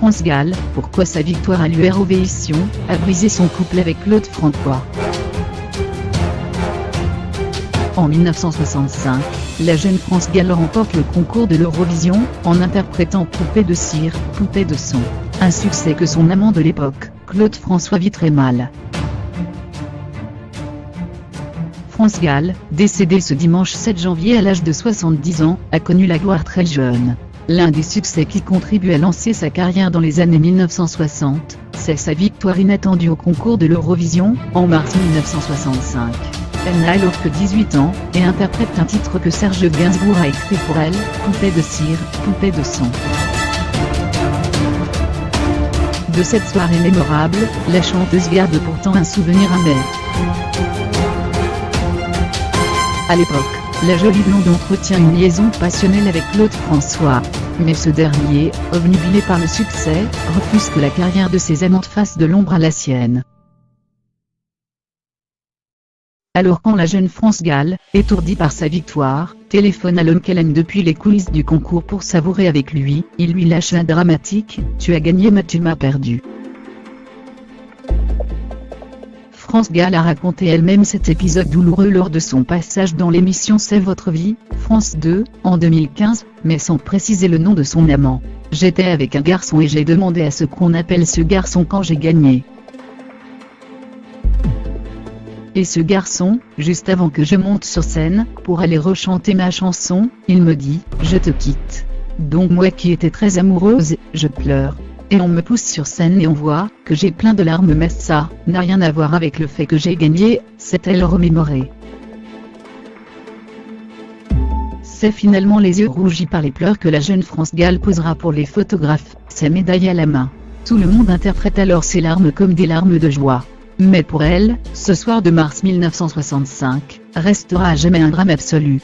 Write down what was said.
France Gall, pourquoi sa victoire à l'Eurovision a brisé son couple avec Claude François. En 1965, la jeune France Gall remporte le concours de l'Eurovision, en interprétant Poupée de cire, Poupée de son. Un succès que son amant de l'époque, Claude François, vit très mal. France Gall, décédée ce dimanche 7 janvier à l'âge de 70 ans, a connu la gloire très jeune. L'un des succès qui contribue à lancer sa carrière dans les années 1960, c'est sa victoire inattendue au concours de l'Eurovision, en mars 1965. Elle n'a alors que 18 ans, et interprète un titre que Serge Gainsbourg a écrit pour elle, Poupée de cire, Poupée de son. De cette soirée mémorable, la chanteuse garde pourtant un souvenir amer. À l'époque, la jolie blonde entretient une liaison passionnelle avec Claude François. Mais ce dernier, obnubilé par le succès, refuse que la carrière de ses amantes fasse de l'ombre à la sienne. Alors quand la jeune France Gall, étourdie par sa victoire, téléphone à l'homme qu'elle aime depuis les coulisses du concours pour savourer avec lui, il lui lâche un dramatique « Tu as gagné mais tu m'as perdu ». France Gall a raconté elle-même cet épisode douloureux lors de son passage dans l'émission C'est votre vie, France 2, en 2015, mais sans préciser le nom de son amant. « J'étais avec un garçon et j'ai demandé à ce qu'on appelle ce garçon quand j'ai gagné. Et ce garçon, juste avant que je monte sur scène, pour aller rechanter ma chanson, il me dit « Je te quitte ». Donc moi qui étais très amoureuse, je pleure. Et on me pousse sur scène et on voit que j'ai plein de larmes, mais ça n'a rien à voir avec le fait que j'ai gagné, s'est-elle remémorée. C'est finalement les yeux rougis par les pleurs que la jeune France Gall posera pour les photographes, sa médaille à la main. Tout le monde interprète alors ces larmes comme des larmes de joie. Mais pour elle, ce soir de mars 1965, restera à jamais un drame absolu.